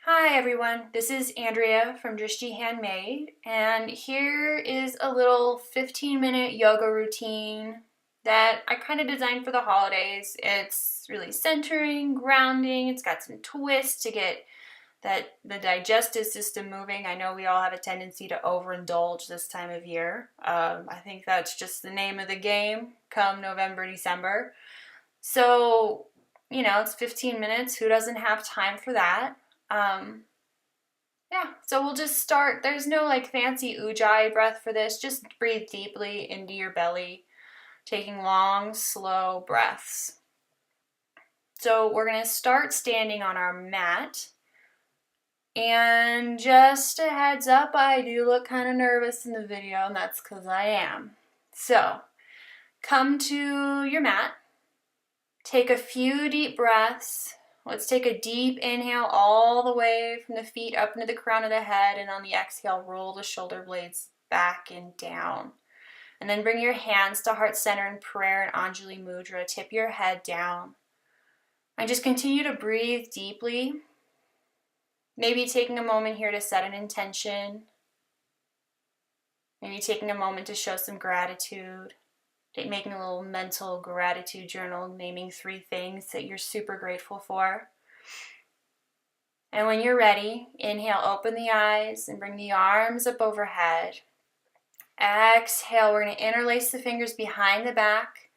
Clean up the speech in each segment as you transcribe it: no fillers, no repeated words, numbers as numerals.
Hi everyone, this is Andrea from Drishti Handmade, and here is a little 15-minute yoga routine that I kind of designed for the holidays. It's really centering, grounding, it's got some twists to get the digestive system moving. I know we all have a tendency to overindulge this time of year. I think that's just the name of the game come November, December. So, it's 15 minutes. Who doesn't have time for that? Um, yeah, so we'll just start. There's no fancy ujjayi breath for this. Just breathe deeply into your belly, taking long, slow breaths. So we're going to start standing on our mat. And just a heads up, I do look kind of nervous in the video, and that's because I am. So come to your mat. Take a few deep breaths. Let's take a deep inhale all the way from the feet up into the crown of the head, and on the exhale, roll the shoulder blades back and down. And then bring your hands to heart center in prayer and Anjali Mudra. Tip your head down. And just continue to breathe deeply. Maybe taking a moment here to set an intention. Maybe taking a moment to show some gratitude. Making a little mental gratitude journal, naming 3 things that you're super grateful for. And when you're ready, inhale, open the eyes and bring the arms up overhead. Exhale, we're going to interlace the fingers behind the back.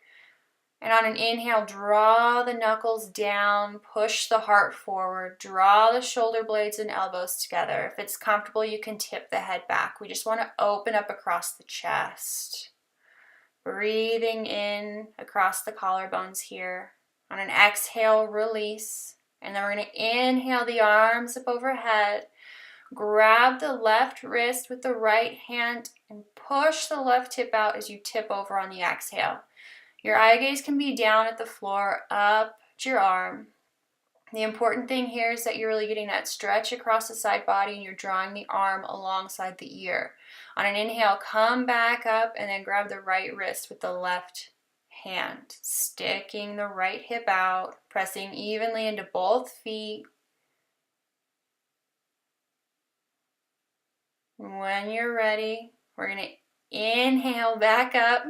And on an inhale, draw the knuckles down, push the heart forward, draw the shoulder blades and elbows together. If it's comfortable, you can tip the head back. We just want to open up across the chest. Breathing in across the collarbones here. On an exhale, release. And then we're going to inhale the arms up overhead. Grab the left wrist with the right hand and push the left hip out as you tip over on the exhale. Your eye gaze can be down at the floor, up at your arm. The important thing here is that you're really getting that stretch across the side body and you're drawing the arm alongside the ear. On an inhale, come back up and then grab the right wrist with the left hand. Sticking the right hip out, pressing evenly into both feet. When you're ready, we're going to inhale back up.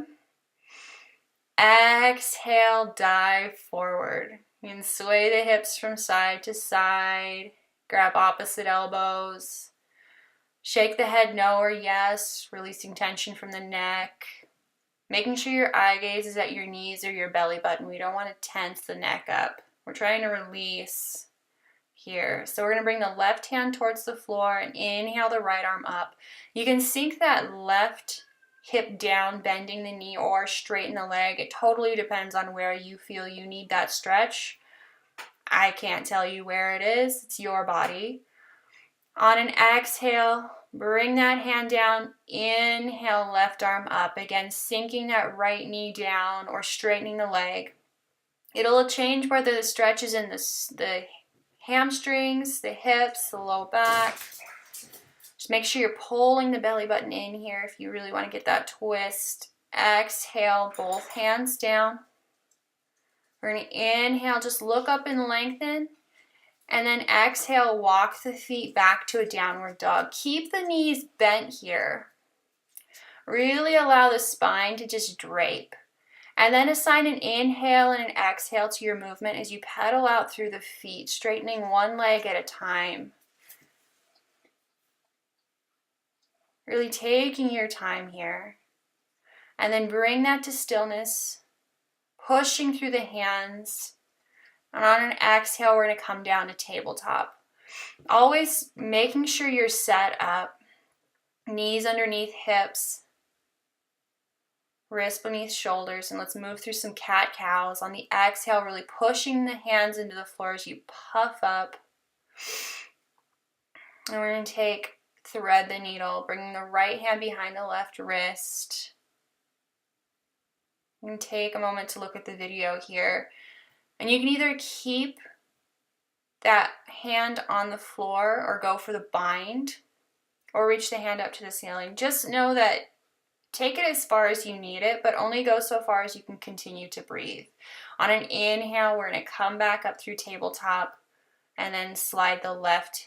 Exhale, dive forward. You can sway the hips from side to side. Grab opposite elbows. Shake the head no or yes, releasing tension from the neck. Making sure your eye gaze is at your knees or your belly button. We don't want to tense the neck up. We're trying to release here. So we're going to bring the left hand towards the floor and inhale the right arm up. You can sink that left hip down, bending the knee, or straighten the leg. It totally depends on where you feel you need that stretch. I can't tell you where it is. It's your body. On an exhale, bring that hand down. Inhale, left arm up. Again, sinking that right knee down or straightening the leg. It'll change whether the stretch is in the hamstrings, the hips, the low back. Just make sure you're pulling the belly button in here if you really want to get that twist. Exhale, both hands down. We're going to inhale, just look up and lengthen. And then exhale, walk the feet back to a downward dog. Keep the knees bent here. Really allow the spine to just drape. And then assign an inhale and an exhale to your movement as you pedal out through the feet, straightening one leg at a time. Really taking your time here. And then bring that to stillness, pushing through the hands. And on an exhale, we're going to come down to tabletop. Always making sure you're set up. Knees underneath hips. Wrists beneath shoulders. And let's move through some cat-cows. On the exhale, really pushing the hands into the floor as you puff up. And we're going to thread the needle, bringing the right hand behind the left wrist. You can take a moment to look at the video here. And you can either keep that hand on the floor or go for the bind or reach the hand up to the ceiling. Just know that take it as far as you need it, but only go so far as you can continue to breathe. On an inhale, we're going to come back up through tabletop and then slide the left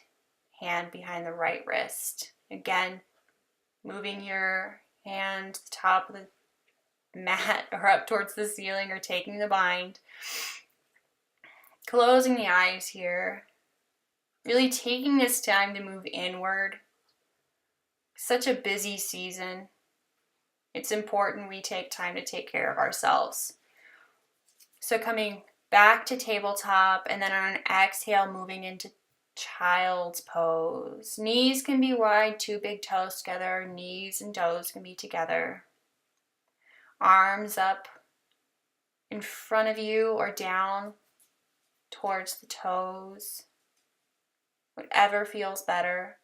hand behind the right wrist. Again, moving your hand to the top of the mat or up towards the ceiling or taking the bind. Closing the eyes here. Really taking this time to move inward. Such a busy season. It's important we take time to take care of ourselves. So coming back to tabletop, and then on an exhale, moving into child's pose. Knees can be wide, 2 big toes together. Knees and toes can be together. Arms up in front of you or down towards the toes. Whatever feels better.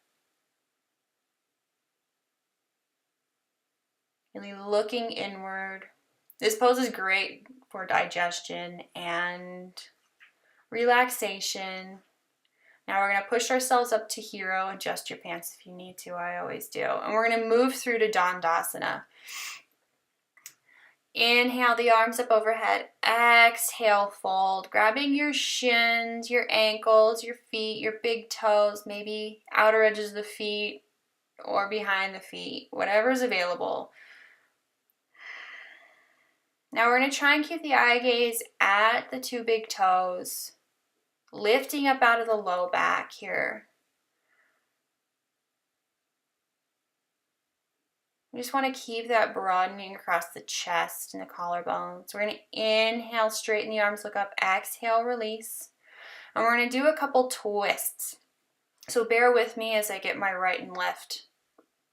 Really looking inward. This pose is great for digestion and relaxation. Now we're going to push ourselves up to hero. Adjust your pants if you need to. I always do. And we're going to move through to Dandasana. Inhale the arms up overhead. Exhale, fold. Grabbing your shins, your ankles, your feet, your big toes, maybe outer edges of the feet or behind the feet. Whatever's available. Now we're going to try and keep the eye gaze at the 2 big toes. Lifting up out of the low back here. We just want to keep that broadening across the chest and the collarbones. We're going to inhale, straighten the arms, look up, exhale, release. And we're going to do a couple twists. So bear with me as I get my right and left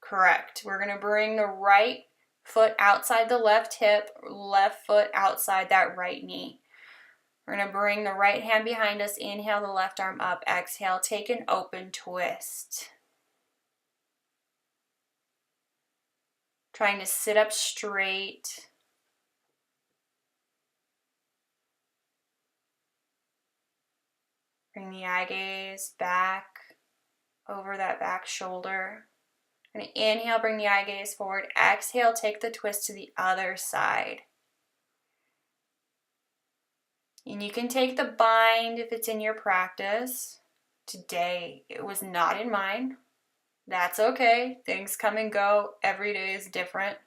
correct. We're going to bring the right foot outside the left hip, left foot outside that right knee. We're going to bring the right hand behind us, inhale the left arm up, exhale, take an open twist. Trying to sit up straight. Bring the eye gaze back over that back shoulder. And inhale, bring the eye gaze forward. Exhale, take the twist to the other side. And you can take the bind if it's in your practice. Today, it was not in mine. That's okay. Things come and go. Every day is different.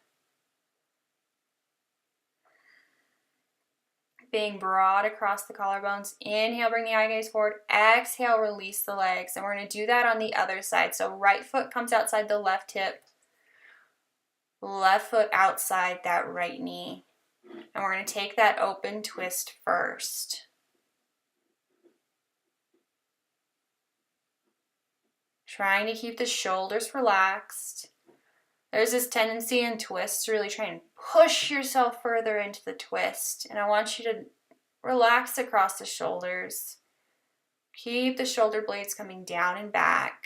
Being broad across the collarbones. Inhale, bring the eye gaze forward. Exhale, release the legs. And we're going to do that on the other side. So right foot comes outside the left hip. Left foot outside that right knee. And we're going to take that open twist first. Trying to keep the shoulders relaxed. There's this tendency in twists to really try and push yourself further into the twist. And I want you to relax across the shoulders. Keep the shoulder blades coming down and back.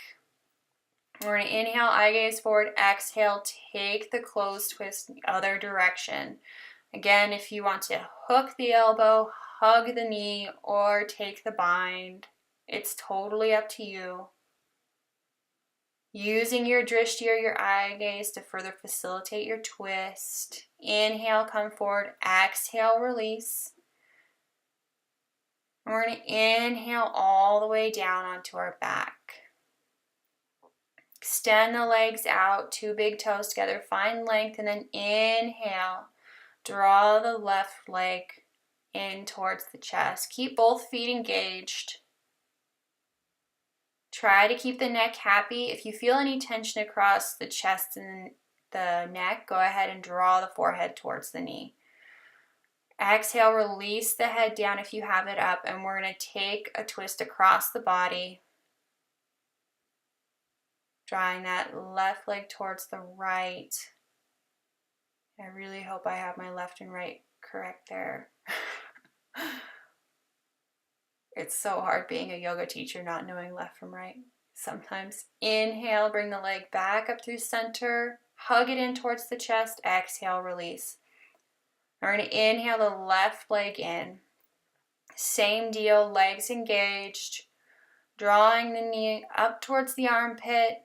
We're going to inhale, eye gaze forward. Exhale, take the closed twist in the other direction. Again, if you want to hook the elbow, hug the knee, or take the bind, it's totally up to you. Using your drishti or your eye gaze to further facilitate your twist. Inhale, come forward. Exhale, release. And we're going to inhale all the way down onto our back. Extend the legs out, 2 big toes together. Find length and then inhale. Draw the left leg in towards the chest. Keep both feet engaged. Try to keep the neck happy. If you feel any tension across the chest and the neck, go ahead and draw the forehead towards the knee. Exhale, release the head down if you have it up, and we're going to take a twist across the body. Drawing that left leg towards the right. I really hope I have my left and right correct there. It's so hard being a yoga teacher not knowing left from right. Sometimes inhale, bring the leg back up through center. Hug it in towards the chest. Exhale, release. We're going to inhale the left leg in. Same deal, legs engaged. Drawing the knee up towards the armpit.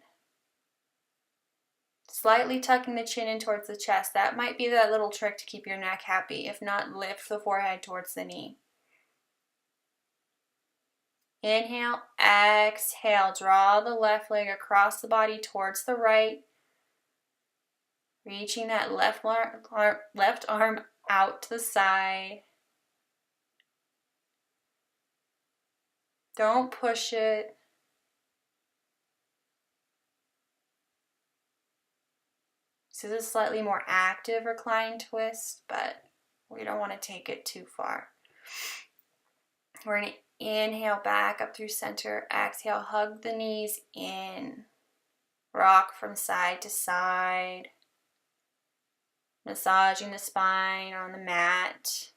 Slightly tucking the chin in towards the chest. That might be that little trick to keep your neck happy. If not, lift the forehead towards the knee. Inhale, exhale, draw the left leg across the body towards the right, reaching that left arm out to the side. Don't push it. This is a slightly more active recline twist, but we don't want to take it too far. We're going to inhale back up through center. Exhale, hug the knees in. Rock from side to side. Massaging the spine on the mat.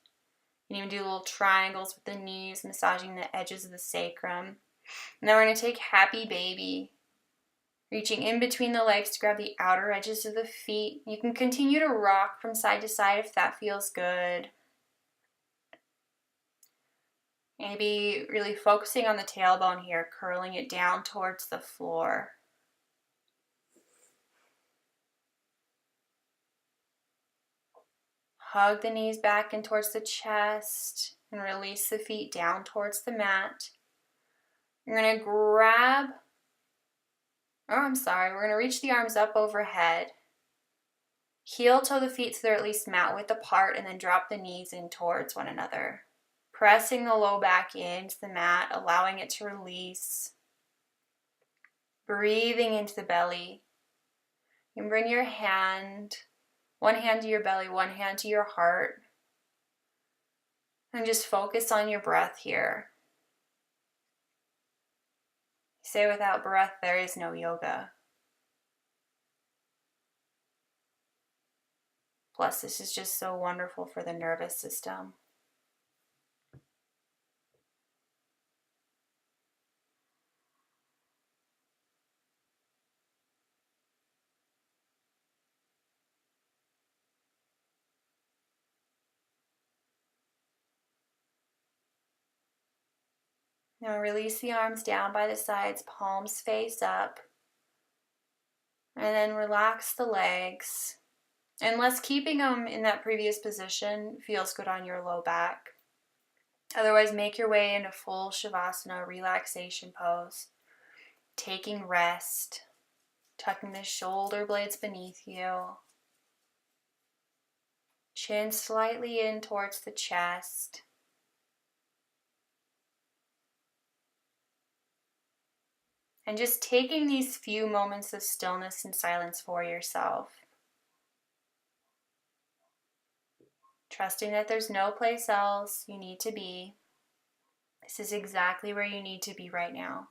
You can even do little triangles with the knees, massaging the edges of the sacrum. And then we're going to take Happy Baby. Reaching in between the legs to grab the outer edges of the feet. You can continue to rock from side to side if that feels good. Maybe really focusing on the tailbone here, curling it down towards the floor. Hug the knees back in towards the chest and release the feet down towards the mat. You're going to we're going to reach the arms up overhead. Heel toe the feet so they're at least mat width apart, and then drop the knees in towards one another. Pressing the low back into the mat, allowing it to release. Breathing into the belly. You can bring one hand to your belly, one hand to your heart. And just focus on your breath here. Say without breath, there is no yoga. Plus, this is just so wonderful for the nervous system. Now release the arms down by the sides, palms face up. And then relax the legs. Unless keeping them in that previous position feels good on your low back. Otherwise, make your way into full Shavasana relaxation pose. Taking rest. Tucking the shoulder blades beneath you. Chin slightly in towards the chest. And just taking these few moments of stillness and silence for yourself. Trusting that there's no place else you need to be. This is exactly where you need to be right now.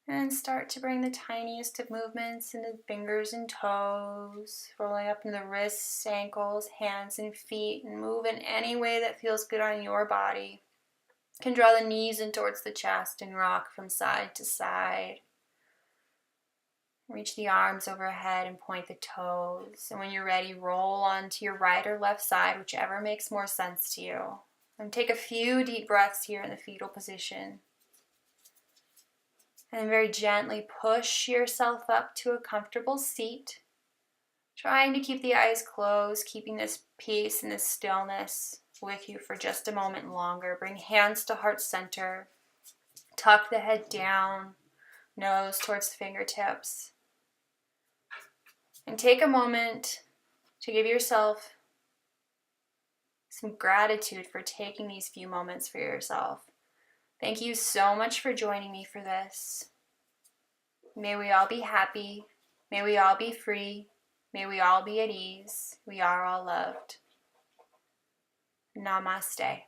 And start to bring the tiniest of movements into the fingers and toes, rolling up into the wrists, ankles, hands, and feet, and move in any way that feels good on your body. You can draw the knees in towards the chest and rock from side to side. Reach the arms overhead and point the toes. And when you're ready, roll onto your right or left side, whichever makes more sense to you. And take a few deep breaths here in the fetal position. And very gently push yourself up to a comfortable seat. Trying to keep the eyes closed, keeping this peace and this stillness with you for just a moment longer. Bring hands to heart center. Tuck the head down, nose towards the fingertips. And take a moment to give yourself some gratitude for taking these few moments for yourself. Thank you so much for joining me for this. May we all be happy. May we all be free. May we all be at ease. We are all loved. Namaste.